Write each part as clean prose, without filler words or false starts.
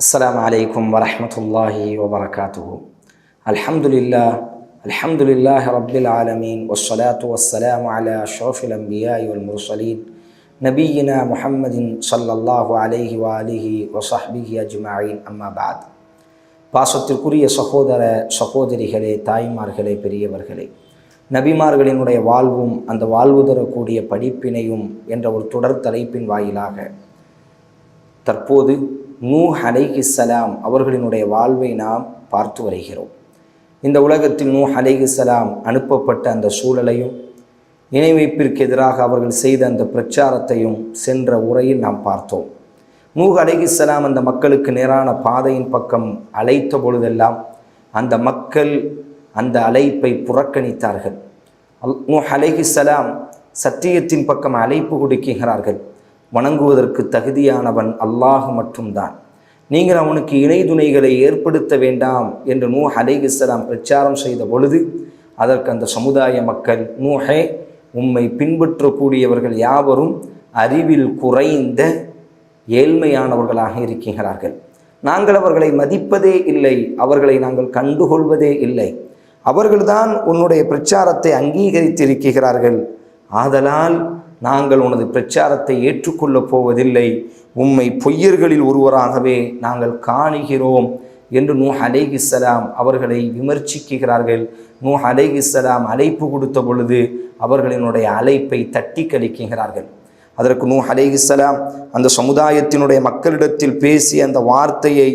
السلام عليكم ورحمة الله وبركاته. الحمد لله رب العالمين والصلاة والسلام على أشرف الأنبياء والمرسلين نبينا محمد صلى الله عليه وآله وصحبه أجمعين أما بعد. பாசத்திற்குரிய சகோதர சகோதரிகளே, தாய்மார்களே, பெரியவர்களே, நபிமார்களினுடைய வாழ்வும் அந்த வாழ்வு தரக்கூடிய படிப்பினையும் என்ற ஒரு தொடர் தலைப்பின் வாயிலாக தற்போது நூஹ் அலைஹிஸ்ஸலாம் அவர்களினுடைய வாழ்வை நாம் பார்த்து வருகிறோம். இந்த உலகத்தில் நூஹ் அலைஹிஸ்ஸலாம் அனுப்பப்பட்ட அந்த சூழலையும் இணை வைப்பிற்கு எதிராக அவர்கள் செய்த அந்த பிரச்சாரத்தையும் சென்ற உரையில் நாம் பார்த்தோம். நூஹ் அலைஹிஸ்ஸலாம் அந்த மக்களுக்கு நேரான பாதையின் பக்கம் அழைத்த பொழுதெல்லாம் அந்த மக்கள் அந்த அழைப்பை புறக்கணித்தார்கள். நூஹ் அலைஹிஸ்ஸலாம் சத்தியத்தின் பக்கம் அழைப்பு கொடுக்கிறார்கள். வணங்குவதற்கு தகுதியானவன் அல்லாஹ் மட்டும்தான், நீங்கள் அவனுக்கு இணை துணைகளை ஏற்படுத்த வேண்டாம் என்று நூஹ் அலைஹிஸ்ஸலாம் பிரச்சாரம் செய்த பொழுது அதற்கு அந்த சமுதாய மக்கள், நூஹே, உம்மை பின்பற்றக்கூடியவர்கள் யாவரும் அறிவில் குறைந்த ஏழ்மையானவர்களாக இருக்கிறார்கள். நாங்கள் அவர்களை மதிப்பதே இல்லை, அவர்களை நாங்கள் கண்டுகொள்வதே இல்லை. அவர்கள்தான் உன்னுடைய பிரச்சாரத்தை அங்கீகரித்திருக்கிறார்கள். ஆதலால் நாங்கள் உனது பிரச்சாரத்தை ஏற்றுக்கொள்ளப் போவதில்லை, உம்மை பொய்யர்களில் ஒருவராகவே நாங்கள் காணுகிறோம் என்று நூஹ் அலைஹிஸ்ஸலாம் அவர்களை விமர்சிக்கிறார்கள். நூஹ் அலைஹிஸ்ஸலாம் அழைப்பு கொடுத்த பொழுது அவர்களினுடைய அழைப்பை தட்டி கழிக்கிறார்கள். அதற்கு நூஹ் அலைஹிஸ்ஸலாம் அந்த சமுதாயத்தினுடைய மக்களிடத்தில் பேசிய அந்த வார்த்தையை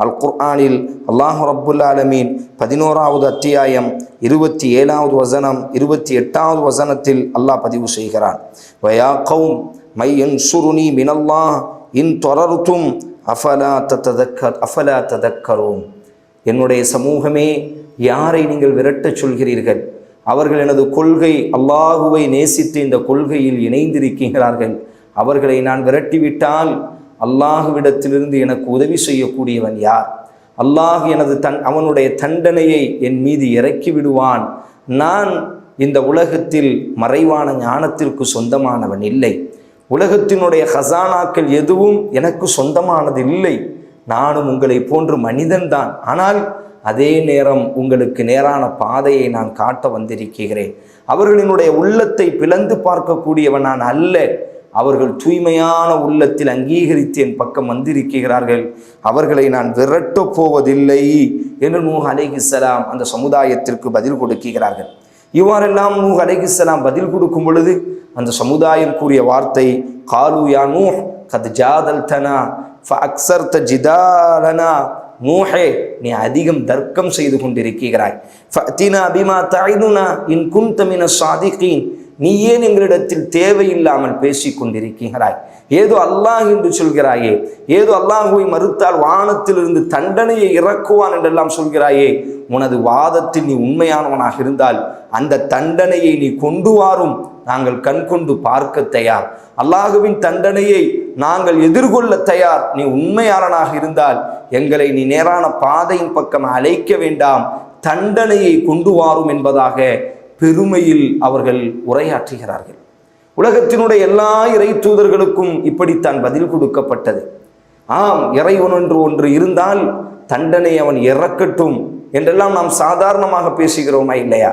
அல் குர்ஆனில் அல்லாஹ் ரப்புல் ஆலமீன் 11வது அத்தியாயம் 27வது வசனம் 28வது வசனத்தில் அல்லாஹ் பதிவு செய்கிறான். வயா கௌம் மை யன்சுருனி மினல்லாஹ் இன் தொரர்தும் அஃபலா ததக்கரும். என்னுடைய சமூகமே, யாரை நீங்கள் விரட்டச் சொல்கிறீர்கள்? அவர்கள் எனது கொள்கை அல்லாஹுவை நேசித்து இந்த கொள்கையில் இணைந்திருக்கிறார்கள். அவர்களை நான் விரட்டிவிட்டால் அல்லாஹுவிடத்திலிருந்து எனக்கு உதவி செய்யக்கூடியவன் யார்? அல்லாஹ் அவனுடைய தண்டனையை என் மீது இறக்கி விடுவான். நான் இந்த உலகத்தில் மறைவான ஞானத்திற்கு சொந்தமானவன் இல்லை. உலகத்தினுடைய ஹசானாக்கள் எதுவும் எனக்கு சொந்தமானது இல்லை. நானும் உங்களை போன்று மனிதன்தான். ஆனால் அதே நேரம் உங்களுக்கு நேரான பாதையை நான் காட்ட வந்திருக்கிறேன். அவர்களினுடைய உள்ளத்தை பிளந்து பார்க்கக்கூடியவன் நான் அல்ல. அவர்கள் தூய்மையான உள்ளத்தில் அங்கீகரித்து என் பக்கம் வந்திருக்கிறார்கள். அவர்களை நான் விரட்டப் போவதில்லை என்று நூஹ் அலைஹிஸ்ஸலாம் அந்த சமுதாயத்திற்கு பதில் கொடுக்கிறார்கள். இவ்வாறெல்லாம் நூஹ் அலைஹிஸ்ஸலாம் பதில் கொடுக்கும் பொழுது அந்த சமுதாயம் கூறிய வார்த்தை, காலு யா நூஹ் கத் ஜாதல்தனா ஃபஅக்ஸர்த ஜிதாலனா. நூஹே, நீ அதிகம் தர்க்கம் செய்து கொண்டிருக்கிறாய். ஃபஅதினா பிமா தஇதுனா இன் குன்த மினஸ் ஸாதிகீன். நீ ஏன் எங்களிடத்தில் தேவையில்லாமல் பேசிக் கொண்டிருக்கிறாய்? ஏதோ அல்லாஹ் என்று சொல்கிறாயே, ஏதோ அல்லாஹுவை மறுத்தால் வானத்திலிருந்து தண்டனையை இறக்குவான் என்றெல்லாம் சொல்கிறாயே. உனது வாதத்தில் நீ உண்மையானவனாக இருந்தால் அந்த தண்டனையை நீ கொண்டு வாரும், நாங்கள் கண்கொண்டு பார்க்க தயார். அல்லாஹுவின் தண்டனையை நாங்கள் எதிர்கொள்ள தயார். நீ உண்மையாளனாக இருந்தால் எங்களை நீ நேரான பாதையின் பக்கம் அழைக்க வேண்டாம், தண்டனையை கொண்டு வாரும் என்பதாக பெருமையில் அவர்கள் உரையாற்றுகிறார்கள். உலகத்தினுடைய எல்லா இறை தூதர்களுக்கும் இப்படித்தான் பதில் கொடுக்கப்பட்டது. ஆம், இறைவன் என்று ஒன்று இருந்தால் தண்டனை அவன் இறக்கட்டும் என்றெல்லாம் நாம் சாதாரணமாக பேசுகிறோமா இல்லையா?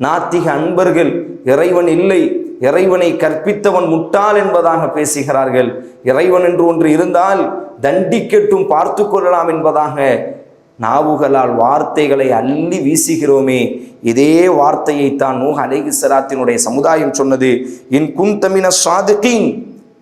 நாத்திக அன்பர்கள் இறைவன் இல்லை, இறைவனை கற்பித்தவன் முட்டாள் என்பதாக பேசுகிறார்கள். இறைவன் என்று ஒன்று இருந்தால் தண்டிக்கட்டும், பார்த்து கொள்ளலாம் என்பதாக நாவுகளால் வார்த்தைகளை அள்ளி வீசுகிறோமே. இதே வார்த்தையைத்தான் நூஹ் அலைஹிஸ்ஸலாத்தினுடைய சமுதாயம் சொன்னது. இன் குன்த மினஸ் ஸாதிகீன்,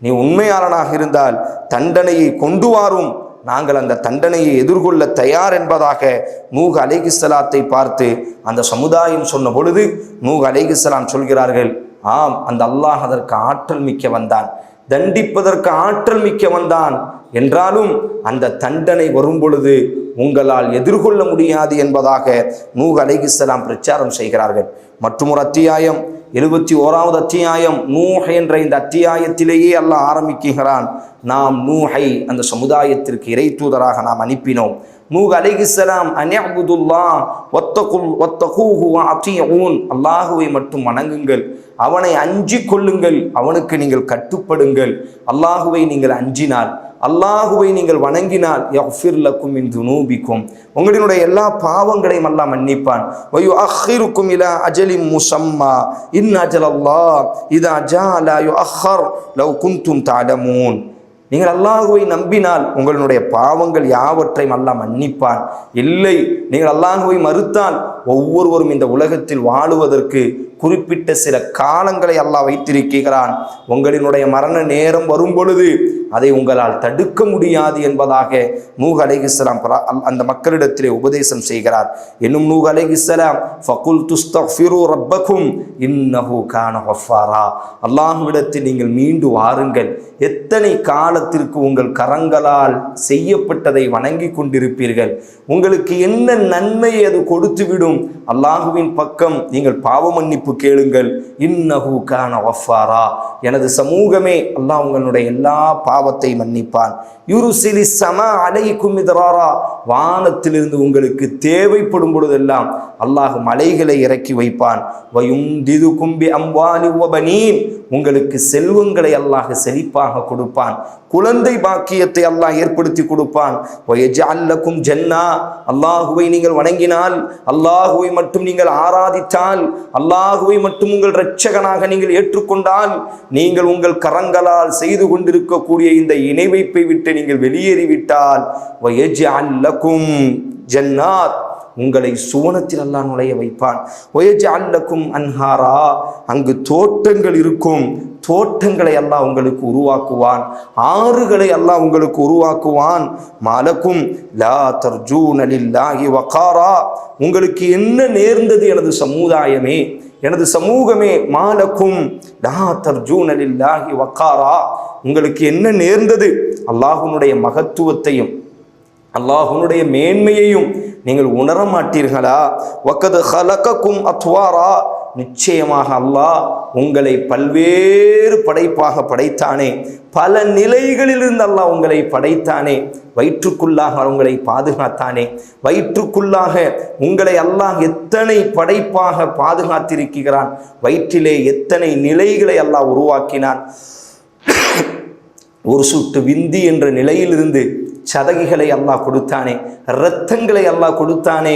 நீ உண்மையாளனாக இருந்தால் தண்டனையை கொண்டு வாரும், நாங்கள் அந்த தண்டனையை எதிர்கொள்ள தயார் என்பதாக நூஹ் அலைஹிஸ்ஸலாத்தை பார்த்து அந்த சமுதாயம் சொன்ன பொழுது நூஹ் அலைஹிஸ்ஸலாம் சொல்கிறார்கள், ஆம், அந்த அல்லாஹ் அதற்கு ஆற்றல் மிக்கவன் தான், தண்டிப்பதற்கு ஆற்றல் மிக்கவன் தான். என்றாலும் அந்த தண்டனை வரும் பொழுது உங்களால் எதிர்கொள்ள முடியாது என்பதாக நூஹ் அலைஹிஸ்ஸலாம் பிரச்சாரம் செய்கிறார்கள். மற்றொரு அத்தியாயம் 71வது அத்தியாயம் நூஹ் என்ற இந்த அத்தியாயத்திலேயே அல்லாஹ் ஆரம்பிக்கிறான், நாம் நூஹை அந்த சமுதாயத்திற்கு இறை தூதராக நாம் அனுப்பினோம். நூஹ் அலைஹிஸ்ஸலாம் அன்யஅ்புதுல்லாஹ் வத்தகூஹு வஅதீஊன், அல்லாஹுவை மட்டும் வணங்குங்கள், அவனை அஞ்சிக் கொள்ளுங்கள், அவனுக்கு நீங்கள் கட்டுப்படுங்கள். அல்லாஹுவை நீங்கள் அஞ்சினால், அல்லாஹுவை நீங்கள் வணங்கினால் யஃபிர் லக்கும் மின் துனூபிக்கும், உங்களுடைய எல்லா பாவங்களையும் அல்லாஹ் மன்னிப்பான். வயுஅக்கிருக்கும் இலா அஜலின் முஸம்மா இன் அஜலல்லாஹ் இதா ஜா லா யுஅக்கர் லவ் குன்தும் தஅலமூன். நீங்கள் அல்லாஹுவை நம்பினால் உங்களுடைய பாவங்கள் யாவற்றையும் அல்லாஹ் மன்னிப்பான். இல்லை, நீங்கள் அல்லாஹுவை மறுத்தால் ஒவ்வொருவரும் இந்த உலகத்தில் வாழுவதற்கு குறிப்பிட்ட சில காலங்களை அல்லாஹ் வைத்திருக்கிறான். உங்களினுடைய மரண நேரம் வரும் பொழுது அதை உங்களால் தடுக்க முடியாது என்பதாக நூஹ் அலைஹிஸ்ஸலாம் அந்த மக்களிடத்திலே உபதேசம் செய்கிறார். இன்னும் நூஹ் அலைஹிஸ்ஸலாம் ஃபகுல் துஸ்தக்ஃபிரு ரப்பக்கும் இன்னஹு கான கஃபாரா, அல்லாஹ்விடத்தில் நீங்கள் மீண்டு வாருங்கள். எத்தனை காலத்திற்கு உங்கள் கரங்களால் செய்யப்பட்டதை வணங்கி கொண்டிருப்பீர்கள்? உங்களுக்கு என்ன நன்மை அது கொடுத்துவிடும்? அல்லாஹுவின் பக்கம் நீங்கள் பாவ மன்னிப்பு கேளுங்கள். இன்னஹு கான கஃபாரா, எனது சமூகமே அல்லாஹ் உங்களுடைய எல்லா பாவத்தை மன்னிப்பான். யுர்சிலி ஸமா அலைக்கும் மித்ராரா, வானத்திலிருந்து உங்களுக்கு தேவைப்படும் பொழுதெல்லாம் அல்லாஹ் மலைகளை இறக்கி வைப்பான். வயும்திதுகும் பி அம்வாலி வ பனீன், உங்களுக்கு செல்வங்களை அல்லாஹ் செழிப்பாக கொடுப்பான், குழந்தை பாக்கியத்தை அல்லாஹ் ஏற்படுத்தி கொடுப்பான். வயஜஅல் லக்கும் ஜன்னா, அல்லாஹுவை நீங்கள் வணங்கினால், அல்லாஹுவை மட்டும் நீங்கள் ஆராதித்தால், அல்லாஹுவை மட்டும் உங்கள் இரட்சகனாக நீங்கள் ஏற்றுக்கொண்டால், நீங்கள் உங்கள் கரங்களால் செய்து கொண்டிருக்கக்கூடிய இந்த இணை வைப்பை விட்டு நீங்கள் வெளியேறிவிட்டால், வயஜஅல் லக்கும் ஜன்னாத், உங்களை சுவனத்தில் அல்லாஹ் நுழைய வைப்பான். வயஜஅல் லக்கும் அன்ஹாரா, அங்கு தோட்டங்கள் இருக்கும், தோட்டங்களை அல்லாஹ் உங்களுக்கு உருவாக்குவான், ஆறுகளை அல்லாஹ் உங்களுக்கு உருவாக்குவான். மாலக்கும் லா தர்ஜூன லில்லாஹி வகாரா, உங்களுக்கு என்ன நேர்ந்தது எனது சமுதாயமே, எனது சமூகமே? மாலக்கும் லா தர்ஜூன லில்லாஹி வகாரா, உங்களுக்கு என்ன நேர்ந்தது? அல்லாஹ்வுடைய மகத்துவத்தையும் அல்லாஹ்வுடைய மேன்மையையும் நீங்கள் உணர மாட்டீர்களா? வக்கது ஹலகக்கும் அத்வாரா, நிச்சயமாக அல்லாஹ் உங்களை பல்வேறு படைப்பாக படைத்தானே, பல நிலைகளிலிருந்து அல்லாஹ் உங்களை படைத்தானே, வயிற்றுக்குள்ளாக உங்களை பாதுகாத்தானே, வயிற்றுக்குள்ளாக உங்களை அல்லாஹ் எத்தனை படைப்பாக பாதுகாத்திருக்கிறான், வயிற்றிலே எத்தனை நிலைகளை அல்லாஹ் உருவாக்கினான். ஒரு சுட்டு விந்தி என்ற நிலையிலிருந்து சதகிகளை அல்லாஹ் கொடுத்தானே, இரத்தங்களை அல்லாஹ் கொடுத்தானே,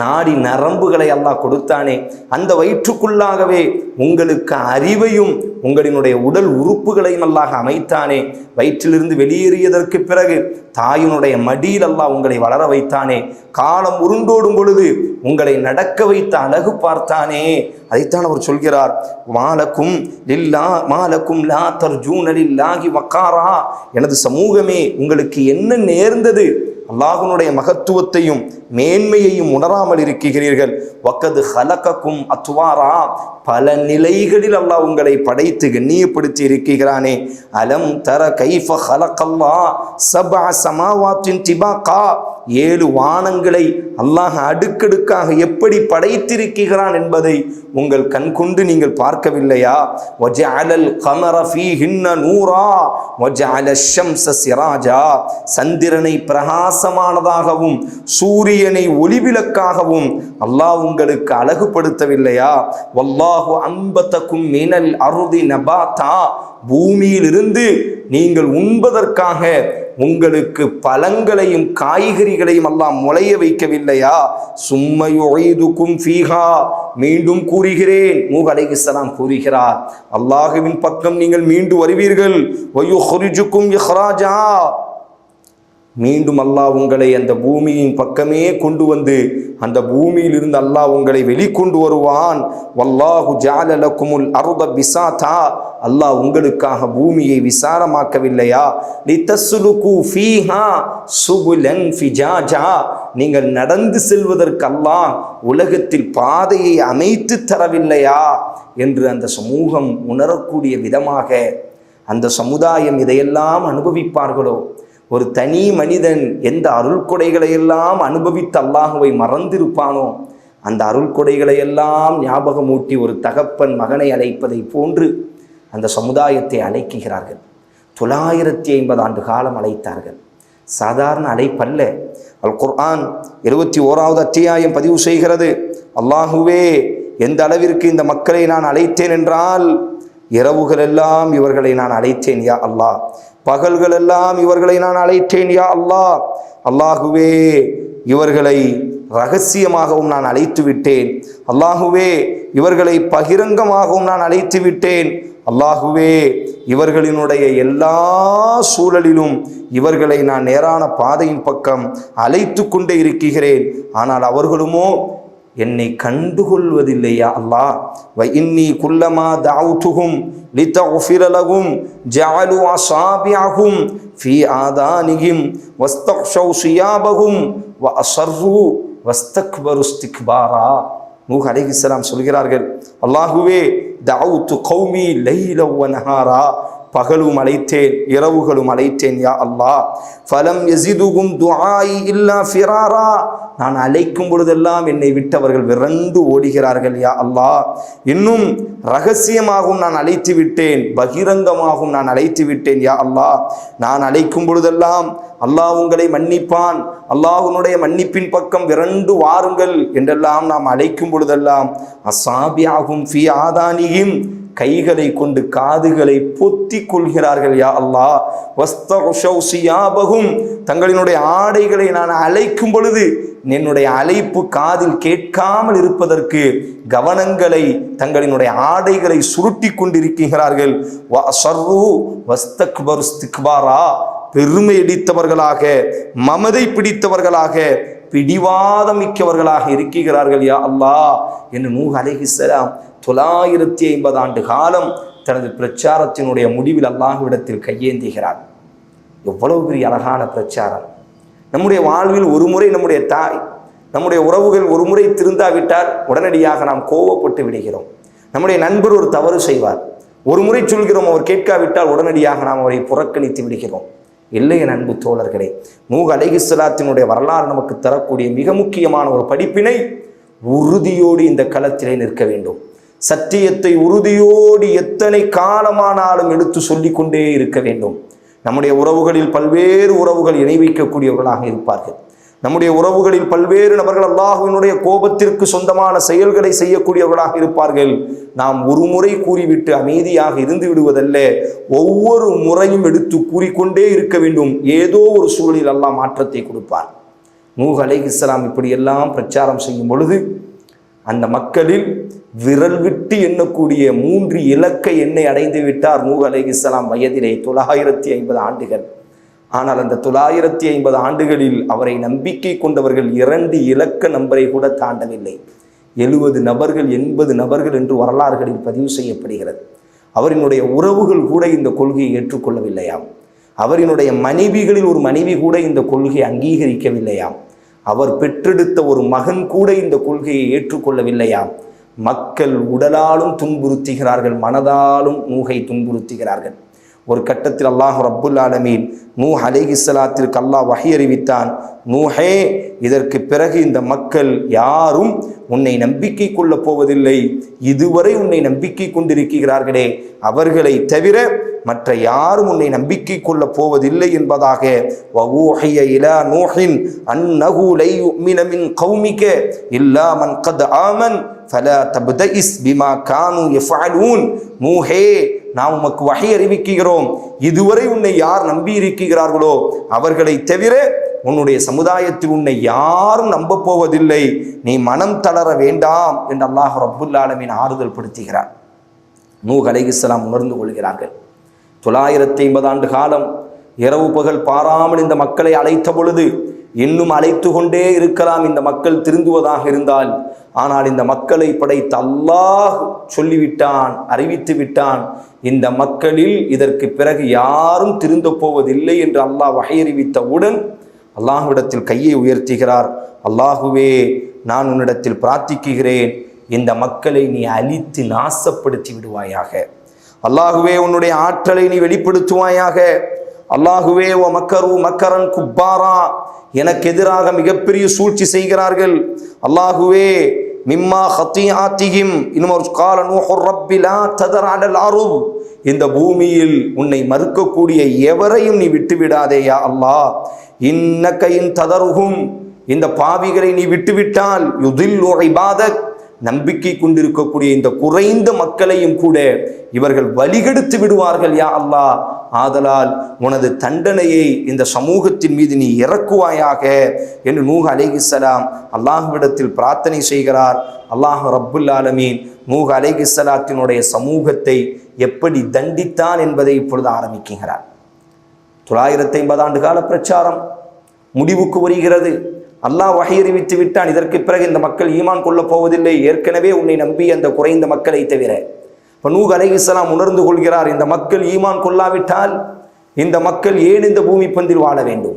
நாடி நரம்புகளை அல்லாஹ் கொடுத்தானே, அந்த வயிற்றுக்குள்ளாகவே உங்களுக்கு அறிவையும் உங்களினுடைய உடல் உறுப்புகளையும் அல்லாஹ் அமைத்தானே, வயிற்றிலிருந்து வெளியேறியதற்கு பிறகு தாயினுடைய மடியில் அல்லாஹ் உங்களை வளர வைத்தானே, காலம் உருண்டோடும் பொழுது உங்களை நடக்க வைத்த அழகு பார்த்தானே. அதைத்தான் அவர் சொல்கிறார், மாலக்கும் லா தர்ஜூன லில்லாஹி வகாரா, எனது சமூகமே உங்களுக்கு என்ன நேர்ந்தது? அல்லாஹ்வுடைய மகத்துவத்தையும் மேன்மையையும் உணராமல் இருக்கிறீர்கள். வக்கது ஹலகக்கும் அத்வாரா, பல நிலைகளில் அல்லாஹ் உங்களை படைத்து கண்ணியப்படுத்தி இருக்கிறானே. அலம் தர கைஃப ஹலகல்லாஹ் சப்அ ஸமாவாத்தின் திபாகா, 7 வானங்களை அல்லாஹ் அடுக்கடுக்காக எப்படி படைத்திருக்கிறான் என்பதை உங்கள் கண் கொண்டு நீங்கள் பார்க்கவில்லையா? வஜஅலல் கமர ஃபீஹின்ன நூரா வஜஅலஷ் ஷம்ஸ சிராஜா, சந்திரனை பிரகாசமானதாகவும் சூரியனை ஒளிவிளக்காகவும் அல்லாஹ் உங்களுக்கு அழகுபடுத்தவில்லையா? வல்லாஹு அன்பதக்கும் மினல் அர்தி நபாதா, பூமியிலிருந்து நீங்கள் உண்பதற்காக உங்களுக்கு பழங்களையும் காய்கறிகளையும் அல்லாஹ் முளைய வைக்கவில்லையா? சும்ம யுஈதுக்கும் ஃபீஹா, மீண்டும் கூறுகிறேன், நூஹ் அலைஹிஸ்ஸலாம் கூறுகிறார், அல்லாஹ்வின் பக்கம் நீங்கள் மீண்டு வருவீர்கள். வயுஹ்ரிஜுக்கும் இஹ்ராஜா, மீண்டும் அல்லாஹ் உங்களை அந்த பூமியின் பக்கமே கொண்டு வந்து அந்த பூமியிலிருந்து அல்லாஹ் உங்களை வெளிக்கொண்டு வருவான். வல்லாஹு ஜஅல லக்குமுல் அர்த பிசாதா, அல்லாஹ் உங்களுக்காக பூமியை விசாலமாக்கவில்லையா? லிதஸ்லுகு ஃபீஹா சுபுலன் ஃபிஜாஜா, நீங்கள் நடந்து செல்வதற்கு அல்லாஹ் உலகத்தில் பாதையை அமைத்து தரவில்லையா என்று அந்த சமூகம் உணரக்கூடிய விதமாக அந்த சமுதாயம் இதையெல்லாம் அனுபவிப்பார்களோ? ஒரு தனி மனிதன் எந்த அருள் கொடைகளை எல்லாம் அனுபவித்து அல்லாஹுவை மறந்திருப்பானோ, அந்த அருள் கொடைகளை எல்லாம் ஞாபகமூட்டி ஒரு தகப்பன் மகனை அழைப்பதை போன்று அந்த சமுதாயத்தை அழைக்கிறார்கள். 950 ஆண்டு காலம் அழைத்தார்கள். சாதாரண அழைப்பல்ல. அல் குர்ஆன் 21வது அத்தியாயம் பதிவு செய்கிறது, அல்லாஹுவே எந்த அளவிற்கு இந்த மக்களை நான் அழைத்தேன் என்றால், இரவுகளெல்லாம் இவர்களை நான் அழைத்தேன் யா அல்லாஹ், பகல்களெல்லாம் இவர்களை நான் அழைத்தேன் யா அல்லாஹ். அல்லாஹுவே இவர்களை ரகசியமாகவும் நான் அழைத்து விட்டேன். அல்லாஹுவே இவர்களை பகிரங்கமாகவும் நான் அழைத்து விட்டேன். அல்லாஹுவே இவர்களினுடைய எல்லா சூழலிலும் இவர்களை நான் நேரான பாதையின் பக்கம் அழைத்து கொண்டே இருக்கிறேன். ஆனால் அவர்களுமோ என்னை கண்டுகொள்வதில்லையா அல்லாஹ். வ இன்னி குல்லமா தஅவுதுஹும் லிதஃபிர லஹும் ஜஅலு அஸாபிஅஹும் ஃபீ ஆதானிஹிம் வஸ்தக்ஷௌ சியாபஹும் வ அஸர்ரு வஸ்தக்பரு இஸ்திக்பாரா. நூஹ் அலைஹிஸ்ஸலாம் சொல்கிறார்கள், அல்லாஹுவே தஅவுது கௌமி லைல வ நஹாரா, பகலும் அழைத்தேன் இரவுகளும் அழைத்தேன் யா அல்லாஹ். ஃபலம் யஸிதுகும் துஆஇ இல்லா ஃபிராரா, நான் அழைக்கும் பொழுதெல்லாம் என்னை விட்டவர்கள் விரண்டு ஓடுகிறார்கள் யா அல்லாஹ். இன்னும் ரகசியமாகவும் நான் அழைத்து விட்டேன், பகிரங்கமாகவும் நான் அழைத்து விட்டேன் யா அல்லாஹ். நான் அழைக்கும் பொழுதெல்லாம் அல்லாஹ் உங்களை மன்னிப்பான், அல்லாஹ்வுடைய மன்னிப்பின் பக்கம் விரண்டு வாருங்கள் என்றெல்லாம் நாம் அழைக்கும் பொழுதெல்லாம் அஸாபியாகும் ஃபீ ஆதானிஹிம், கைகளை கொண்டு காதுகளை பொத்திக் கொள்கிறார்கள் யா அல்லாஹ். வஸ்தக்ஷௌ சியாபஹும், தங்களினுடைய ஆடைகளை நான் அழைக்கும் பொழுது என்னுடைய அழைப்பு காதில் கேட்காமல் இருப்பதற்கு கவனங்களை தங்களினுடைய ஆடைகளை சுருட்டி கொண்டிருக்கிறார்கள். வஸர்ரு வஸ்தக்பரு இஸ்திக்பாரா, பெருமை அடித்தவர்களாக மமதை பிடித்தவர்களாக பிடிவாதமிக்கவர்களாக இருக்கிறார்கள் யா அல்லாஹ் என்று நூஹ் அலைஹிஸ்ஸலாம் 950 ஆண்டு காலம் தனது பிரச்சாரத்தினுடைய முடிவில் அல்லாஹ்விடத்தில் கையேந்துகிறார். எவ்வளவு பெரிய அழகான பிரச்சாரம்! நம்முடைய வாழ்வில் ஒரு முறை நம்முடைய தாய், நம்முடைய உறவுகள் ஒரு முறை திருந்தாவிட்டால் உடனடியாக நாம் கோபப்பட்டு விடுகிறோம். நம்முடைய நண்பர் ஒரு தவறு செய்வார், ஒரு முறை சொல்கிறோம், அவர் கேட்காவிட்டால் உடனடியாக நாம் அவரை புறக்கணித்து விடுகிறோம். இல்லை என் அன்பு தோழர்களே, நூஹ் அலைஹிஸ்ஸலாத்தினுடைய வரலாறு நமக்கு தரக்கூடிய மிக முக்கியமான ஒரு படிப்பினை, உறுதியோடு இந்த களத்திலே நிற்க வேண்டும். சத்தியத்தை உறுதியோடு எத்தனை காலமானாலும் எடுத்து சொல்லிக் கொண்டே இருக்க வேண்டும். நம்முடைய உறவுகளில் பல்வேறு உறவுகள் இணை வைக்கக்கூடியவர்களாக இருப்பார்கள். நம்முடைய உறவுகளில் பல்வேறு நபர்கள் அல்லாஹ்வினுடைய கோபத்திற்கு சொந்தமான செயல்களை செய்யக்கூடியவர்களாக இருப்பார்கள். நாம் ஒரு முறை கூறிவிட்டு அமைதியாக இருந்து விடுவதல்ல, ஒவ்வொரு முறையும் எடுத்து கூறிக்கொண்டே இருக்க வேண்டும். ஏதோ ஒரு சூழலில் அல்லாஹ் மாற்றத்தை கொடுப்பார். நூஹ் அலைஹிஸ்ஸலாம் இப்படியெல்லாம் பிரச்சாரம் செய்யும் பொழுது அந்த மக்களில் விரல் விட்டு எண்ணக்கூடிய 3 இலக்க எண்ணை அடைந்து விட்டார் நூஹ் அலைஹிஸ்ஸலாம் வயதிலே 950 ஆண்டுகள். ஆனால் அந்த 950 ஆண்டுகளில் அவரை நம்பிக்கை கொண்டவர்கள் 2 இலக்க நம்பரை கூட தாண்டவில்லை. 70 நபர்கள் 80 நபர்கள் என்று வரலாறுகளில் பதிவு செய்யப்படுகிறது. அவரினுடைய உறவுகள் கூட இந்த கொள்கையை ஏற்றுக்கொள்ளவில்லையாம். அவரினுடைய மனைவிகளில் ஒரு மனைவி கூட இந்த கொள்கையை அங்கீகரிக்கவில்லையாம். அவர் பெற்றெடுத்த ஒரு மகன் கூட இந்த கொள்கையை ஏற்றுக்கொள்ளவில்லையாம். மக்கள் உடலாலும் துன்புறுத்துகிறார்கள், மனதாலும் நூஹை துன்புறுத்துகிறார்கள். ஒரு கட்டத்தில் அல்லாஹ் ரப்புல் ஆலமீன் நூஹ் அலைஹிஸ்ஸலாத்திற்கு அல்லாஹ் வஹி அறிவித்தான், நூஹே, இதற்கு பிறகு இந்த மக்கள் யாரும் உன்னை நம்பிக்கை கொள்ளப் போவதில்லை. இதுவரை உன்னை நம்பிக்கை கொண்டிருக்கிறார்களே, அவர்களை தவிர மற்ற யாரும் உன்னை நம்பிக்கை கொள்ளப் போவதில்லை என்பதாக வஊஹிய இலா நூஹின் அன்னஹு லை யுமின மின் கௌமிக இல்லா மன் கத் ஆமன் ஃபலா தப்தஇஸ் பிமா கானூ யஃஅலூன். நூஹே, நாம் உமக்கு வஹி அறிவிக்கிறோம், இதுவரை உன்னை யார் நம்பி இருக்கிறார்களோ அவர்களை தவிர உன்னுடைய சமுதாயத்தில் உன்னை யாரும் நம்ப போவதில்லை, நீ மனம் தளர வேண்டாம் என்று அல்லாஹ் ரப்புல் ஆலமீன் ஆறுதல் படுத்துகிறார். நூஹ் அலைஹிஸ்ஸலாம் உணர்ந்து கொள்கிறார்கள். 950 ஆண்டு காலம் இரவு பகல் பாராமல் இந்த மக்களை அழைத்த பொழுது இன்னும் அழைத்து கொண்டே இருக்கலாம் இந்த மக்கள் திருந்துவதாக இருந்தால். ஆனால் இந்த மக்களை படைத்த அல்லாஹ் சொல்லிவிட்டான், அறிவித்து விட்டான், இந்த மக்களில் இதற்கு பிறகு யாரும் திருந்த போவதில்லை என்று அல்லாஹ் வஹி அறிவித்தவுடன் அல்லாஹ்விடத்தில் கையை உயர்த்துகிறார். அல்லாஹுவே, நான் உன்னிடத்தில் பிரார்த்திக்கிறேன், இந்த மக்களை நீ அழித்து நாசப்படுத்தி விடுவாயாக. அல்லாஹுவே, உன்னுடைய ஆற்றலை நீ வெளிப்படுத்துவாயாக. அல்லாஹுவே, ஓ மக்கரு மக்கரன் குப்பாரா, எனக்கு எதிராக மிகப்பெரிய சூழ்ச்சி செய்கிறார்கள். அல்லாஹுவே, மிம்மா ஹத்தியாத்திஹிம், இன்னும் ஒரு கால நூஹு ரப்பி லா ததர் அலல் அர்த், இந்த பூமியில் உன்னை மறுக்கக்கூடிய எவரையும் நீ விட்டுவிடாதே யா அல்லாஹ். இன்னக இன் ததர்ஹும், இந்த பாவிகளை நீ விட்டுவிட்டால் யுதில்லு இபாதக், நம்பிக்கை கொண்டிருக்கக்கூடிய இந்த குறைந்த மக்களையும் கூட இவர்கள் வழிகெடுத்து விடுவார்கள் யா அல்லாஹ். ஆதலால் உனது தண்டனையை இந்த சமூகத்தின் மீது நீ இறக்குவாயாக என்று நூஹ் அலைஹிஸ்ஸலாம் அல்லாஹ்விடத்தில் பிரார்த்தனை செய்கிறார். அல்லாஹ் ரப்புல் ஆலமீன் நூஹ் அலைஹிஸ்ஸலாத்தினுடைய சமூகத்தை எப்படி தண்டித்தான் என்பதை இப்பொழுது ஆரம்பிக்கிறார். 950 ஆண்டு கால பிரச்சாரம் முடிவுக்கு வருகிறது. அல்லாஹ் வஹி அறிவித்து விட்டான், இதற்கு பிறகு இந்த மக்கள் ஈமான் கொள்ளப் போவதில்லை, ஏற்கனவே உன்னை நம்பி அந்த குறைந்த மக்களை தவிர. இப்போ நூஹ் அலைஹிஸ்ஸலாம் உணர்ந்து கொள்கிறார், இந்த மக்கள் ஈமான் கொள்ளாவிட்டால் இந்த மக்கள் ஏன் இந்த பூமி பந்தில் வாழ வேண்டும்?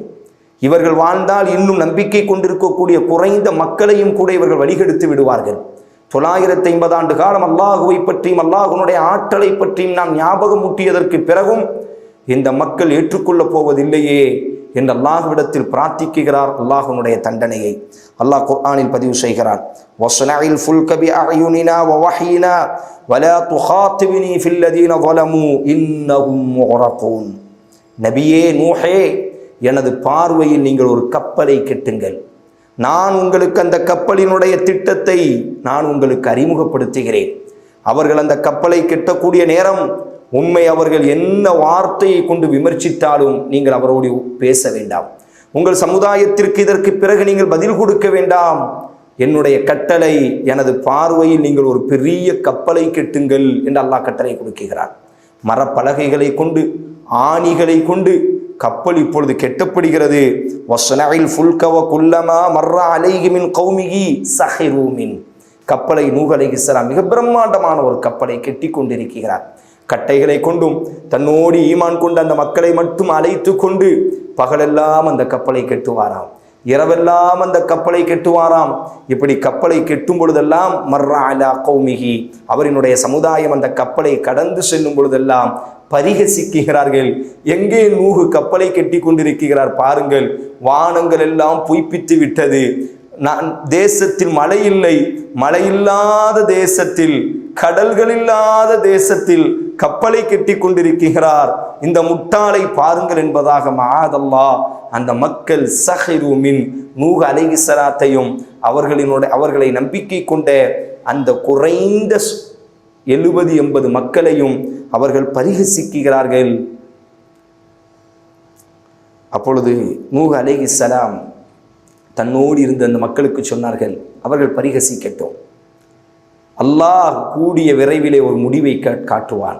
இவர்கள் வாழ்ந்தால் இன்னும் நம்பிக்கை கொண்டிருக்கக்கூடிய குறைந்த மக்களையும் கூட இவர்கள் வழிகெடுத்து விடுவார்கள். 950 ஆண்டு காலம் அல்லாஹுவை பற்றியும் அல்லாஹுனுடைய ஆற்றலை பற்றியும் நாம் ஞாபகம் ஊட்டியதற்கு பிறகும் இந்த மக்கள் ஏற்றுக்கொள்ளப் போவதில்லையே என்று அல்லாஹ்விடத்தில் பிரார்த்திக்கிறார். அல்லாஹ்வுடைய தண்டனையை அல்லாஹ் குர்ஆனில் பதிவு செய்கிறான். வஸ்னஇல் ஃபுல்க பிஅயுனினா வவஹீனா வலா துகாத்திபினி ஃபில்லதீன ஸலமு இன்னஹும் முக்ரகூன். நபியே நூஹே, எனது பார்வையில் நீங்கள் ஒரு கப்பலை கட்டுங்கள், நான் உங்களுக்கு அந்த கப்பலினுடைய திட்டத்தை நான் உங்களுக்கு அறிமுகப்படுத்துகிறேன். அவர்கள் அந்த கப்பலை கட்டக்கூடிய நேரம் உண்மை அவர்கள் என்ன வார்த்தையை கொண்டு விமர்சித்தாலும் நீங்கள் அவரோடு பேச வேண்டாம். உங்கள் சமுதாயத்திற்கு இதற்கு பிறகு நீங்கள் பதில் கொடுக்க வேண்டாம். என்னுடைய கட்டளை, எனது பார்வையில் நீங்கள் ஒரு பெரிய கப்பலை கட்டுங்கள் என்று அல்லாஹ் கட்டளை கொடுக்கிறார். மரப்பலகைகளை கொண்டு ஆணிகளை கொண்டு கப்பல் இப்பொழுது கெட்டப்படுகிறது. வஸ்னஇல் ஃபுல்க வகுல்லமா மர்ர அலைஹி மின் கௌமிஹி ஸஹிரு மின். கப்பலை நூஹ் அலைஹிஸ்ஸலாம் மிக பிரம்மாண்டமான ஒரு கப்பலை கெட்டி கொண்டிருக்கிறார். கட்டைகளை கொண்டும் தன்னோடு ஈமான் கொண்டு அந்த மக்களை மட்டும் அழைத்து கொண்டு பகலெல்லாம் அந்த கப்பலை கெட்டுவாராம், இரவெல்லாம் அந்த கப்பலை கெட்டுவாராம். இப்படி கப்பலை கெட்டும் பொழுதெல்லாம் மர்ரா அலா கௌமிஹி, அவரினுடைய சமுதாயம் அந்த கப்பலை கடந்து செல்லும் பொழுதெல்லாம் பரிகசிக்கிறார்கள். எங்கே நூஹு கப்பலை கெட்டி கொண்டிருக்கிறார் பாருங்கள், வானங்கள் எல்லாம் பொய்ப்பித்து விட்டது, நான் தேசத்தில் மழை இல்லை, மழையில்லாத தேசத்தில், கடல்கள் இல்லாத தேசத்தில் கப்பலை கெட்டி கொண்டிருக்கிறார், இந்த முட்டாளை பாருங்கள் என்பதாக மஆதல்லாஹ் அந்த மக்கள் ஸஹிரு மின், நூஹ் அலைஹிஸ்ஸலாத்தையும் அவர்களை நம்பிக்கை கொண்ட அந்த குறைந்த 70-80 மக்களையும் அவர்கள் பரிகசிக்கிறார்கள். அப்பொழுது நூஹ் அலைஹிஸ்ஸலாம் தன்னோடு இருந்த அந்த மக்களுக்கு சொன்னார்கள், அவர்கள் பரிகசிக்கட்டும், அல்லாஹ் கூடிய விரைவிலே ஒரு முடிவை காட்டுவான்.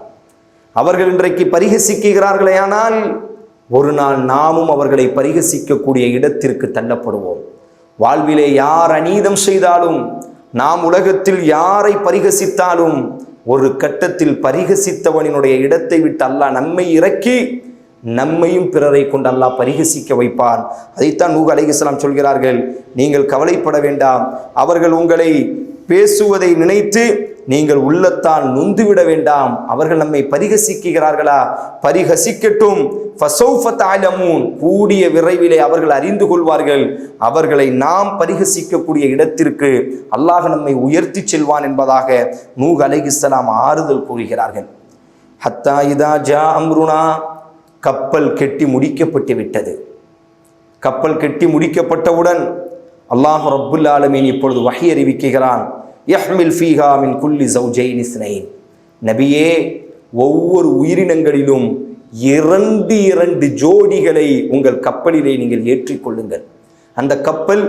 அவர்கள் இன்றைக்கு பரிகசிக்கிறார்களே, ஆனால் ஒரு நாள் நாமும் அவர்களை பரிகசிக்கக்கூடிய இடத்திற்கு தள்ளப்படுவோம். வாழ்விலே யார் அநீதம் செய்தாலும், நாம் உலகத்தில் யாரை பரிகசித்தாலும், ஒரு கட்டத்தில் பரிகசித்தவனினுடைய இடத்தை விட்டு அல்லாஹ் நம்மை இறக்கி நம்மையும் பிறரை கொண்டு அல்லாஹ் பரிகசிக்க வைப்பான். அதைத்தான் நூஹ் அலைஹிஸ்ஸலாம் சொல்கிறார்கள், நீங்கள் கவலைப்பட வேண்டாம், அவர்கள் உங்களை பேசுவதை நினைத்து நீங்கள் உள்ளத்தால் நொந்துவிட வேண்டாம். அவர்கள் நம்மை பரிகசிக்கிறார்களா, பரிகசிக்கட்டும். ஃபஸௌஃப தஅலமூன், கூடிய விரைவிலே அவர்கள் அறிந்து கொள்வார்கள். அவர்களை நாம் பரிகசிக்கக்கூடிய இடத்திற்கு அல்லாஹ் நம்மை உயர்த்தி செல்வான் என்பதாக நூஹ் அலைஹிஸ்ஸலாம் ஆறுதல் கூறுகிறார்கள். ஹத்தா இதா ஜா அம்ருனா, கப்பல் கெட்டி முடிக்கப்பட்டு விட்டது. கப்பல் கெட்டி முடிக்கப்பட்டவுடன் அல்லாஹ் ரப்புல் ஆலமீன் இப்பொழுது வஹி அறிவிக்கிறான். யஹ்மில் ஃபீஹா மின் குல்லி ஸௌஜைன் இஸ்னைன். நபியே, ஒவ்வொரு உயிரினங்களிலும் 2 ஜோடிகளை உங்கள் கப்பலிலே நீங்கள் ஏற்றிக்கொள்ளுங்கள். அந்த கப்பல்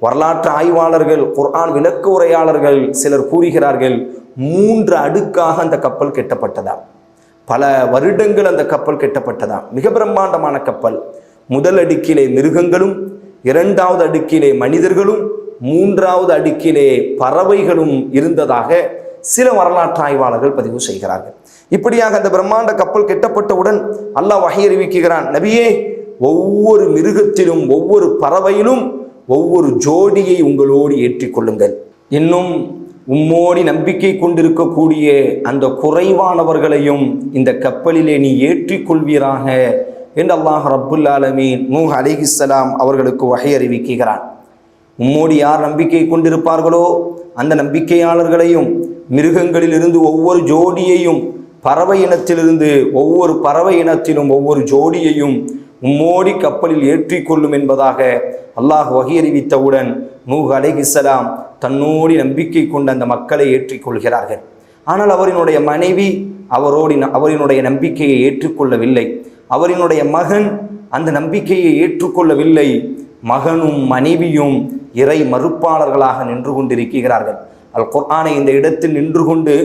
வரலாற்று ஆய்வாளர்கள், குர்ஆன் விளக்க உரையாளர்கள் சிலர் கூறுகிறார்கள், 3 அடுக்காக அந்த கப்பல் கெட்டப்பட்டதா. பல வருடங்கள் அந்த கப்பல் கெட்டப்பட்டதா. மிக பிரம்மாண்டமான கப்பல். முதல் அடுக்கிலே மிருகங்களும், 2வது அடுக்கிலே மனிதர்களும், 3வது அடுக்கிலே பறவைகளும் இருந்ததாக சில வரலாற்று ஆய்வாளர்கள் பதிவு செய்கிறார்கள். இப்படியாக அந்த பிரம்மாண்ட கப்பல் கெட்டப்பட்டவுடன் அல்லாஹ் வஹி அறிவிக்கிறான், நபியே, ஒவ்வொரு மிருகத்திலும் ஒவ்வொரு பறவையிலும் ஒவ்வொரு ஜோடியை உங்களோடு ஏற்றிக்கொள்ளுங்கள். இன்னும் உம்மோடி நம்பிக்கை கொண்டிருக்கக்கூடிய அந்த குறைவானவர்களையும் இந்த கப்பலிலே நீ ஏற்றிக்கொள்வீராக என்று அல்லாஹ் ரப்புல் ஆலமீன் நூஹ் அலைஹிஸ்ஸலாம் அவர்களுக்கு வஹி அறிவிக்கிறான். உம்மோடு யார் நம்பிக்கை கொண்டிருப்பார்களோ அந்த நம்பிக்கையாளர்களையும், மிருகங்களிலிருந்து ஒவ்வொரு ஜோடியையும், பறவை இனத்திலிருந்து ஒவ்வொரு பறவை இனத்திலும் ஒவ்வொரு ஜோடியையும் உம்மோடி கப்பலில் ஏற்றிக்கொள்ளும் என்பதாக அல்லாஹ் வஹி அறிவித்தவுடன் நூஹ் அலைஹிஸ்ஸலாம் தன்னோடி நம்பிக்கை கொண்ட அந்த மக்களை ஏற்றிக்கொள்கிறார்கள். ஆனால் அவரினுடைய மனைவி அவரினுடைய நம்பிக்கையை ஏற்றுக்கொள்ளவில்லை. அவரினுடைய மகன் அந்த நம்பிக்கையை ஏற்றுக்கொள்ளவில்லை. மகனும் மனைவியும் இறை மறுப்பாளர்களாக நின்று கொண்டிருக்கிறார்கள். அல் குர்ஆனை இந்த இடத்தில் நின்று கொண்டு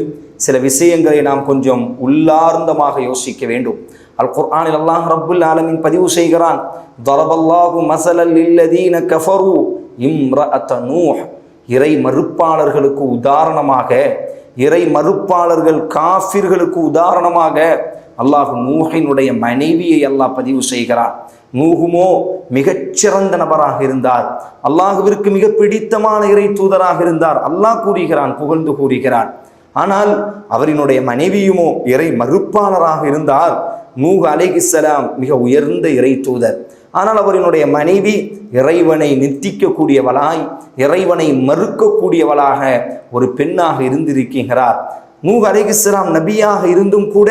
சில விஷயங்களை நாம் கொஞ்சம் உள்ளார்ந்தமாக யோசிக்க வேண்டும். அல் குர்ஆனில் அல்லாஹ் ரப்புல் ஆலமீன் பதிவு செய்கிறான், தரபல்லாஹு மஸலல் லில்லதீன கஃபரு இம்ரஅத நூஹ். இறை மறுப்பாளர்களுக்கு உதாரணமாக, இறை மறுப்பாளர்கள் காஃபிர்களுக்கு உதாரணமாக அல்லாஹ் நூஹினுடைய மனைவியை அல்லாஹ் பதிவு செய்கிறான். நூஹுமோ மிகச்சிறந்த நபராக இருந்தார், அல்லாஹுவிற்கு மிக பிடித்தமான இறை தூதராக இருந்தார். அல்லாஹ் கூறுகிறான், புகழ்ந்து கூறுகிறான். ஆனால் அவரினுடைய மனைவியுமோ இறை மறுப்பாளராக இருந்தார். நூஹ் அலைஹிஸ்ஸலாம் மிக உயர்ந்த இறை தூதர். ஆனால் அவரினுடைய மனைவி இறைவனை நித்திக்கக்கூடியவளாய், இறைவனை மறுக்கக்கூடியவளாக ஒரு பெண்ணாக இருந்திருக்கிறார். நூஹ் அலைஹிஸ்ஸலாம் நபியாக இருந்தும் கூட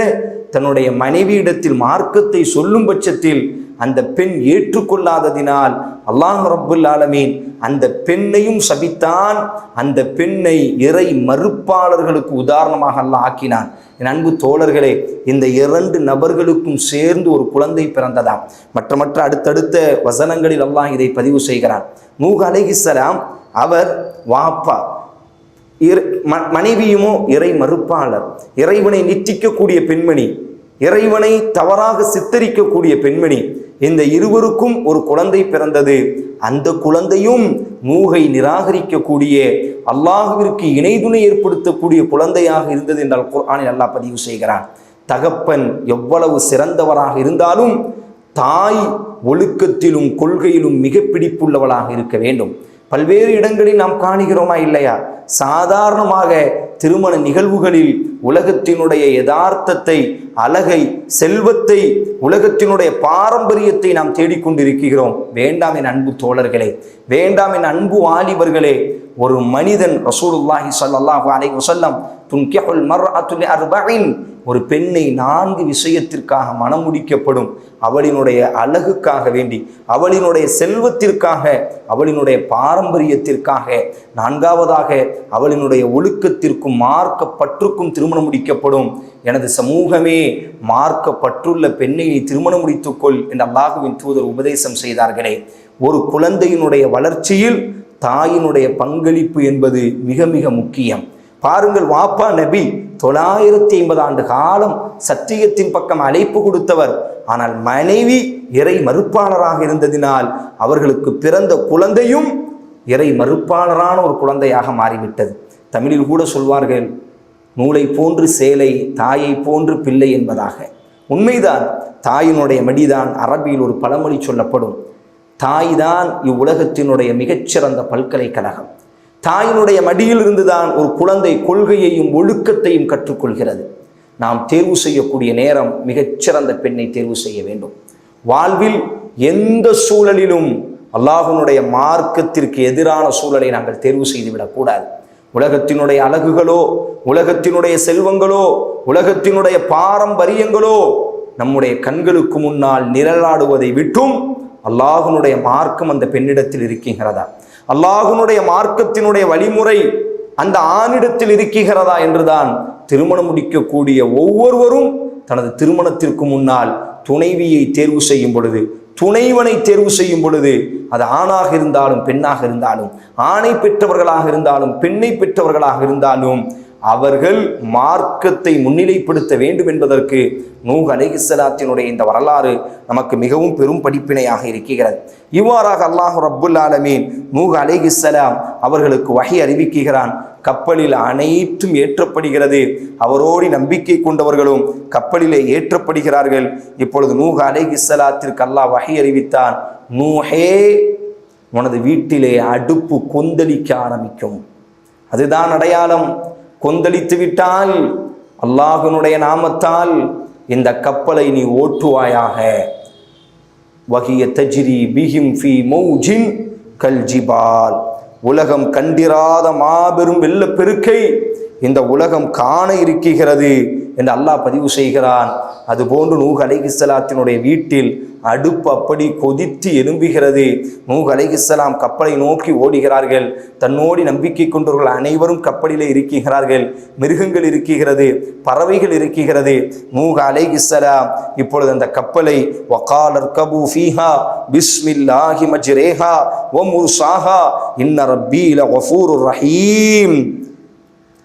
தன்னுடைய மனைவியிடத்தில் மார்க்கத்தை சொல்லும் பட்சத்தில் அந்த பெண் ஏற்றுக்கொள்ளாததினால் அல்லாஹ் ரப்புல் ஆலமீன் அந்த பெண்ணையும் சபித்தான். அந்த பெண்ணை இறை மறுப்பாளர்களுக்கு உதாரணமாக அல்லாஹ் ஆக்கினான். என் அன்பு தோழர்களே, இந்த 2 நபர்களுக்கும் சேர்ந்து ஒரு குழந்தை பிறந்ததாம். மற்ற அடுத்தடுத்த வசனங்களில் அல்லாஹ் இதை பதிவு செய்கிறான். நூஹ் அலைஹிஸ்ஸலாம் அவர் வாப்பா, மனைவியுமோ இறை மறுப்பாளர், இறைவனை நித்திக்கக்கூடிய பெண்மணி, இறைவனை தவறாக சித்தரிக்கக்கூடிய பெண்மணி. இந்த இருவருக்கும் ஒரு குழந்தை பிறந்தது. அந்த குழந்தையும் நூஹை நிராகரிக்கக்கூடிய, அல்லாஹுவிற்கு இணைதுணை ஏற்படுத்தக்கூடிய குழந்தையாக இருந்தது என்றால் குர்ஆனில் அல்லாஹ் பதிவு செய்கிறான். தகப்பன் எவ்வளவு சிறந்தவராக இருந்தாலும் தாய் ஒழுக்கத்திலும் கொள்கையிலும் மிக பிடிப்புள்ளவளாக இருக்க வேண்டும். பல்வேறு இடங்களில் நாம் காணுகிறோமா இல்லையா? சாதாரணமாக திருமண நிகழ்வுகளில் உலகத்தினுடைய யதார்த்தத்தை, அழகை, செல்வத்தை, உலகத்தினுடைய பாரம்பரியத்தை நாம் தேடிக்கொண்டிருக்கிறோம். வேண்டாம் என் அன்பு தோழர்களே, வேண்டாம் என் அன்பு வாலிபர்களே. ஒரு மனிதன், ரசூலுல்லாஹி ஸல்லல்லாஹு அலைஹி வஸல்லம், துன்கிஹுல் மர்அத்து லிஅர்பஇன், ஒரு பெண்ணை 4 விஷயத்திற்காக மனம் முடிக்கப்படும். அவளினுடைய அழகுக்காக வேண்டி, அவளினுடைய செல்வத்திற்காக, அவளினுடைய பாரம்பரியத்திற்காக, 4வதாக அவளினுடைய ஒழுக்கத்திற்கும் மார்க்கப்பற்றுக்கும் திருமணம் முடிக்கப்படும். எனது சமூகமே, மார்க்கப்பற்றுள்ள பெண்ணை நீ திருமணம் முடித்துக்கொள் என்று அல்லாஹுவின் தூதர் உபதேசம் செய்தார்களே. ஒரு குழந்தையினுடைய வளர்ச்சியில் தாயினுடைய பங்களிப்பு என்பது மிக மிக முக்கியம். பாருங்கள், வாப்பா நபி 950 ஆண்டு காலம் சத்தியத்தின் பக்கம் அழைப்பு கொடுத்தவர். ஆனால் மனைவி இறை மறுப்பாளராக இருந்ததினால் அவர்களுக்கு பிறந்த குழந்தையும் இறை மறுப்பாளரான ஒரு குழந்தையாக மாறிவிட்டது. தமிழில் கூட சொல்வார்கள், நூலை போன்று சேலை, தாயை போன்று பிள்ளை என்பதாக. உண்மைதான், தாயினுடைய மடிதான். அரபியில் ஒரு பழமொழி சொல்லப்படும், தாய்தான் இவ்வுலகத்தினுடைய மிகச்சிறந்த பல்கலைக்கழகம். தாயினுடைய மடியில் இருந்துதான் ஒரு குழந்தை கொள்கையையும் ஒழுக்கத்தையும் கற்றுக்கொள்கிறது. நாம் தேர்வு செய்யக்கூடிய நேரம் மிகச்சிறந்த பெண்ணை தேர்வு செய்ய வேண்டும். வாழ்வில் எந்த சூழலிலும் அல்லாஹ்வுடைய மார்க்கத்திற்கு எதிரான சூழலை நாங்கள் தேர்வு செய்துவிடக்கூடாது. உலகத்தினுடைய அழகுகளோ, உலகத்தினுடைய செல்வங்களோ, உலகத்தினுடைய பாரம்பரியங்களோ நம்முடைய கண்களுக்கு முன்னால் நிழலாடுவதை விட்டும் அல்லாஹ்வுடைய மார்க்கம் அந்த பெண்ணிடத்தில் இருக்கின்றதா, அல்லாஹ்வுடைய மார்க்கத்தினுடைய வழிமுறை அந்த ஆணிடத்தில் இருக்கிறதா என்றுதான் திருமணம் முடிக்கக்கூடிய ஒவ்வொருவரும் தனது திருமணத்திற்கு முன்னால் துணைவியை தேர்வு செய்யும் பொழுது, துணைவனை தேர்வு செய்யும் பொழுது, அது ஆணாக இருந்தாலும் பெண்ணாக இருந்தாலும், ஆணை பெற்றவர்களாக இருந்தாலும் பெண்ணை பெற்றவர்களாக இருந்தாலும் அவர்கள் மார்க்கத்தை முன்னிலைப்படுத்த வேண்டும் என்பதற்கு நூஹ் அலைஹிஸ்ஸலாத்தினுடைய இந்த வரலாறு நமக்கு மிகவும் பெரும் படிப்பினையாக இருக்கிறது. இவ்வாறாக அல்லாஹ் ரப்புல் ஆலமீன் நூஹ் அலைஹிஸ்ஸலாம் அவர்களுக்கு வஹி அறிவிக்கிறான். கப்பலில் அனைத்தும் ஏற்றப்படுகிறது. அவரோடு நம்பிக்கை கொண்டவர்களும் கப்பலிலே ஏற்றப்படுகிறார்கள். இப்பொழுது நூஹ் அலைஹிஸ்ஸலாத்திற்கு அல்லாஹ் வஹி அறிவித்தான், நூஹே, உனது வீட்டிலே அடுப்பு கொந்தளிக்க ஆரம்பிக்கும். அதுதான் அடையாளம். கொந்தளித்து விட்டால் அல்லாஹ்வினுடைய நாமத்தால் இந்த கப்பலை நீ ஓட்டுவாயாக. வஹிய தஜ்ரி பிஹிம் ஃபீ மௌஜின் கல் ஜிபால். உலகம் கண்டிராத மாபெரும் வெள்ளப்பெருக்கை இந்த உலகம் காண இருக்கிறது என்று அல்லாஹ் பதிவு செய்கிறான். அதுபோன்று நூஹ் அலைஹிஸ்ஸலாத்தினுடைய வீட்டில் அடுப்பு அப்படி கொதித்து எழும்புகிறது. நூஹ் அலைஹிஸ்ஸலாம் கப்பலை நோக்கி ஓடுகிறார்கள். தன்னோடி நம்பிக்கை கொண்டவர்கள் அனைவரும் கப்பலிலே இருக்கிறார்கள். மிருகங்கள் இருக்கிறது, பறவைகள் இருக்கிறது. நூஹ் அலைஹிஸ்ஸலாம் இப்பொழுது அந்த கப்பலை வகால இர்கபு ஃபீஹா பிஸ்மில்லாஹி மஜ்ரேஹா வ முர்சாஹா இன்ன ரப்பீ லகஃபூருர் ரஹீம்.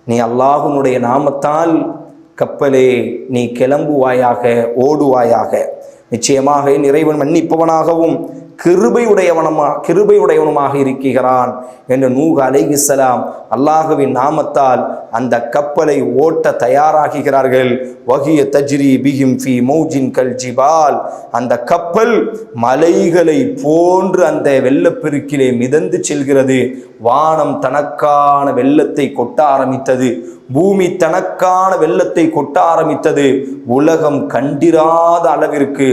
நீ அல்லாஹ்வுடைய நாமத்தால் கப்பலே நீ கிளம்புவாயாக, ஓடுவாயாக. நிச்சயமாக இறைவன் மன்னிப்பவனாகவும் கிருபையுடையவனுமாக இருக்கிறான் என்று நூஹ் அலைஹிஸ்ஸலாம் அல்லாஹ்வின் நாமத்தால் அந்த கப்பலை ஓட்ட தயாராகிறார்கள். வஹிய தஜ்ரி பிஹிம் ஃபீ மௌஜின் கல் ஜிபால். அந்த கப்பல் மலைகளை போன்று அந்த வெள்ளப்பெருக்கிலே மிதந்து செல்கிறது. வானம் தனக்கான வெள்ளத்தை கொட்ட ஆரம்பித்தது, பூமி தனக்கான வெள்ளத்தை கொட்ட ஆரம்பித்தது. உலகம் கண்டிராத அளவிற்கு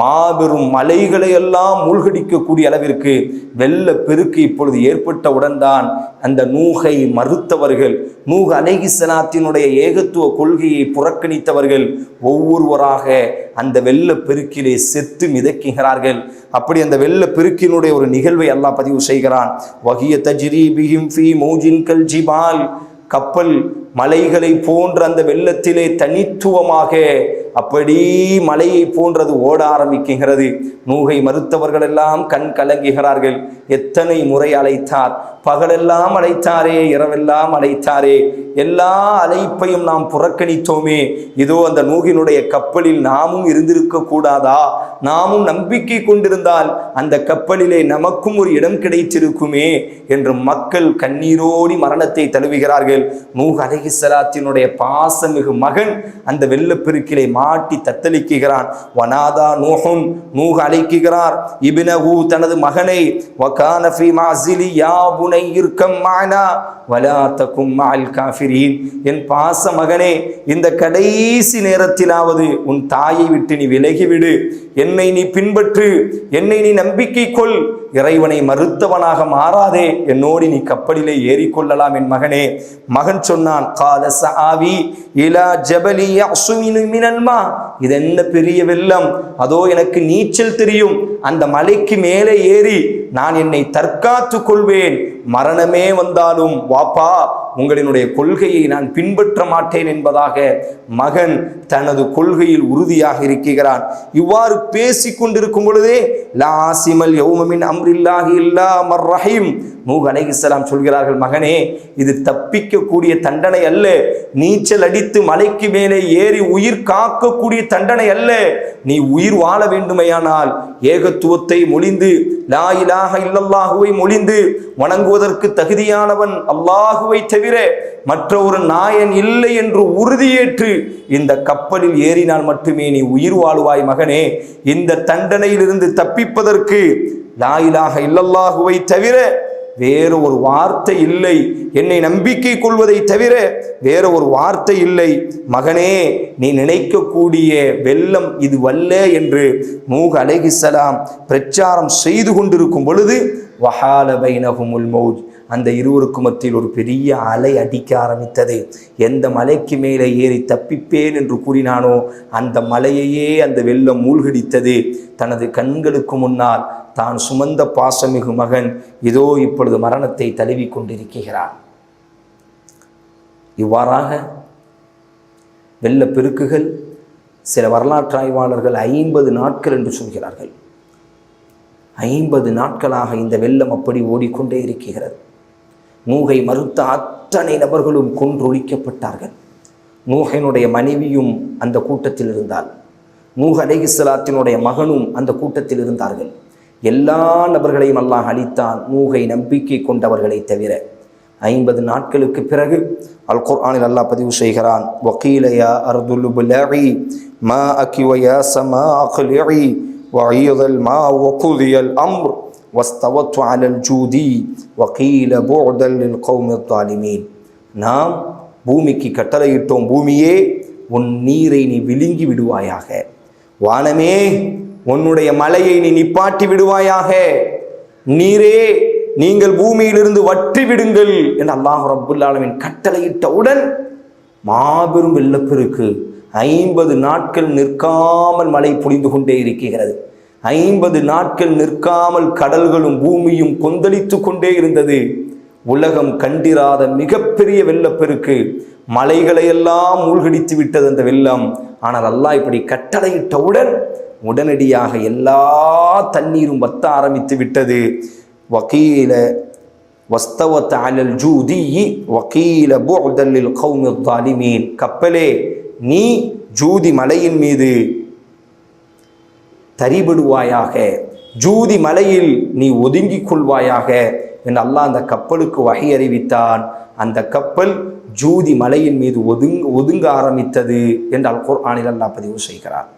மாபெரும் மலைகளை எல்லாம் மூழ்கடிக்கக்கூடிய அளவிற்கு வெள்ள பெருக்கு இப்பொழுது ஏற்பட்டவுடன் தான் அந்த நூஹை மறுத்தவர்கள், நூஹ் அலைஹிஸ்ஸலாத்தினுடைய ஏகத்துவ கொள்கையை புறக்கணித்தவர்கள் ஒவ்வொருவராக அந்த வெள்ள பெருக்கிலே செத்து மிதக்குகிறார்கள். அப்படி அந்த வெள்ள பெருக்கினுடைய ஒரு நிகழ்வை அல்லாஹ் பதிவு செய்கிறான். வஹிய தஜ்ரி பிஹிம் ஃபீ மௌஜின் கல் ஜிபால். கப்பல் மலைகளை போன்ற அந்த வெள்ளத்திலே தனித்துவமாக அப்படி மலையை போன்றது ஓட ஆரம்பிக்கிறது. நூகை மறுத்தவர்கள் எல்லாம் கண் கலங்குகிறார்கள். எத்தனை முறை அழைத்தார், பகலெல்லாம் அழைத்தாரே, இரவெல்லாம் அழைத்தாரே, எல்லா அழைப்பையும் நாம் புறக்கணித்தோமே. இதோ அந்த நூகினுடைய கப்பலில் நாமும் இருந்திருக்க கூடாதா? நாமும் நம்பிக்கை கொண்டிருந்தால் அந்த கப்பலிலே நமக்கும் ஒரு இடம் கிடைத்திருக்குமே என்று மக்கள் கண்ணீரோடி மரணத்தை தழுவுகிறார்கள். நூஹ் அலைஹிஸ்ஸலாத்தினுடைய பாசமிகு மகன் அந்த வெள்ளப்பெருக்கிலே மாட்டி தத்தளிக்கிறான். வனாதா நூஹுன், நூஹ் அழைக்கிறார் இப்னஹு தனது மகனை. வகான ஃபீ மஅஸிலி யா புனைய இர்கம் மஅனா வலா தகும் மஅல் காஃபிரீன். என் பாச மகனே, இந்த கடைசி நேரத்திலாவது உன் தாயை விட்டு நீ விலகிவிடு, என்னை நீ பின்பற்று, என்னை நீ நம்பிக்கை கொள், இறைவனை மறுத்தவனாக மாறாதே, என்னோடு நீ கப்பலிலே ஏறிக்கொள்ளலாம் என் மகனே. மகன் சொன்னான், கால சஆவி இலா ஜபலி யஸ்மினு மினல் மா. இது என்ன பெரிய வெள்ளம், அதோ எனக்கு நீச்சல் தெரியும், அந்த மலைக்கு மேலே ஏறி நான் என்னை தற்காத்து கொள்வேன், மரணமே வந்தாலும் வாப்பா உங்களினுடைய கொள்கையை நான் பின்பற்ற மாட்டேன் என்பதாக மகன் தனது கொள்கையில் உறுதியாக இருக்கிறான். இவ்வாறு பேசிக் கொண்டிருக்கும் பொழுதே லா ஆசிமல் யௌம மின் அம்ரில்லாஹி இல்லா மர் ரஹீம். நூஹ் அலைஹிஸ்ஸலாம் சொல்கிறார்கள், மகனே, இது தப்பிக்கக்கூடிய தண்டனை அல்ல, நீச்சல் அடித்து மலைக்கு மேலே ஏறி உயிர் காக்கக்கூடிய தண்டனை அல்ல. நீ உயிர் வாழ வேண்டுமையானால் ஏகத்துவத்தை மொழிந்து, லா இலாஹ இல்லல்லாஹுவை மொழிந்து வணங்குவதற்கு தகுதியானவன் அல்லாஹுவை தவிர மற்ற ஒரு நாயன் இல்லை என்று உறுதியேற்று இந்த கப்பலில் ஏறினால் மட்டுமே நீ உயிர் வாழ்வாய் மகனே. இந்த தண்டனையிலிருந்து தப்பிப்பதற்கு லா இலாஹ இல்லல்லாஹுவை தவிர வேறு ஒரு வார்த்தை இல்லை, என்னை நம்பிக்கை கொள்வதை தவிர வேற ஒரு வார்த்தை இல்லை. மகனே, நீ நினைக்கக்கூடிய வெள்ளம் இது வல்ல என்று நூஹ் அலைஹிஸ்ஸலாம் பிரச்சாரம் செய்து கொண்டிருக்கும் பொழுது வஹால பைனஹுமுல் மௌஜ், அந்த இருவருக்கு மத்தியில் ஒரு பெரிய அலை அடிக்க ஆரம்பித்தது. எந்த மலைக்கு மேலே ஏறி தப்பிப்பேன் என்று கூறினானோ அந்த மலையையே அந்த வெள்ளம் மூழ்கடித்தது. தனது கண்களுக்கு முன்னால் தான் சுமந்த பாசமிகு மகன் இதோ இப்பொழுது மரணத்தை தழுவி கொண்டிருக்கிறான். இவ்வாறாக வெள்ள பெருக்குகள் சில வரலாற்று ஆய்வாளர்கள் 50 நாட்கள் என்று சொல்கிறார்கள். 50 நாட்களாக இந்த வெள்ளம் அப்படி ஓடிக்கொண்டே இருக்கிறது. நூகை மறுத்த அத்தனை நபர்களும் கொன்றொழிக்கப்பட்டார்கள். நூஹினுடைய மனைவியும் அந்த கூட்டத்தில் இருந்தால், நூஹ் அலைஹிஸ்ஸலாத்தினுடைய மகனும் அந்த கூட்டத்தில் இருந்தார்கள். எல்லா நபர்களையும் அல்லாஹ் அழித்தான், நூகை நம்பிக்கை கொண்டவர்களை தவிர. 50 நாட்களுக்கு பிறகு அல் குர்ஆனில் அல்லாஹ் பதிவு செய்கிறான், வகீல யா அர்துல் புலஇ மா அகி வ யா ஸமா அக்லிஇ வஈதல் மா வகுதியல் அம்ர் வஸ்தவத் அலல் ஜூதி வகீல புஅதல் லில் கௌமில் ஸாலிமீன். நாம் பூமிக்கு கட்டளையிட்டோம், பூமியே உன் நீரை நீ விழுங்கி விடுவாயாக, வானமே உன்னுடைய மலையை நீ நிப்பாட்டி விடுவாயாக, நீரே நீங்கள் பூமியிலிருந்து வற்றி விடுங்கள் என்று அல்லாஹ் ரப்புல் ஆலமீன் கட்டளையிட்டவுடன் மாபெரும் வெள்ளப்பெருக்கு 50 நாட்கள் நிற்காமல் மழை பொழிந்து கொண்டே இருக்கிறது. 50 நாட்கள் நிற்காமல் கடல்களும் பூமியும் கொந்தளித்து கொண்டே இருந்தது. உலகம் கண்டிராத மிகப்பெரிய வெள்ளப்பெருக்கு. மலைகளையெல்லாம் மூழ்கடித்து விட்டது அந்த வெள்ளம். ஆனால் அல்லாஹ் இப்படி கட்டளையிட்டவுடன் உடனடியாக எல்லா தண்ணீரும் வத்த ஆரம்பித்து விட்டது. வகீல வஸ்தவத் அலல் ஜூதி வகீல புஅதல் லில் கௌமி ஸாலிமீன். கப்பலே, நீ ஜூதி மலையின் மீது தரிபடுவாயாக, ஜூதி மலையில் நீ ஒதுங்கிக் கொள்வாயாக என்று அல்லாஹ் அந்த கப்பலுக்கு வஹி அறிவித்தான். அந்த கப்பல் ஜூதி மலையின் மீது ஒதுங்க ஆரம்பித்தது என்று அல் குர்ஆனில் அல்லாஹ் பதிவு செய்கிறார்.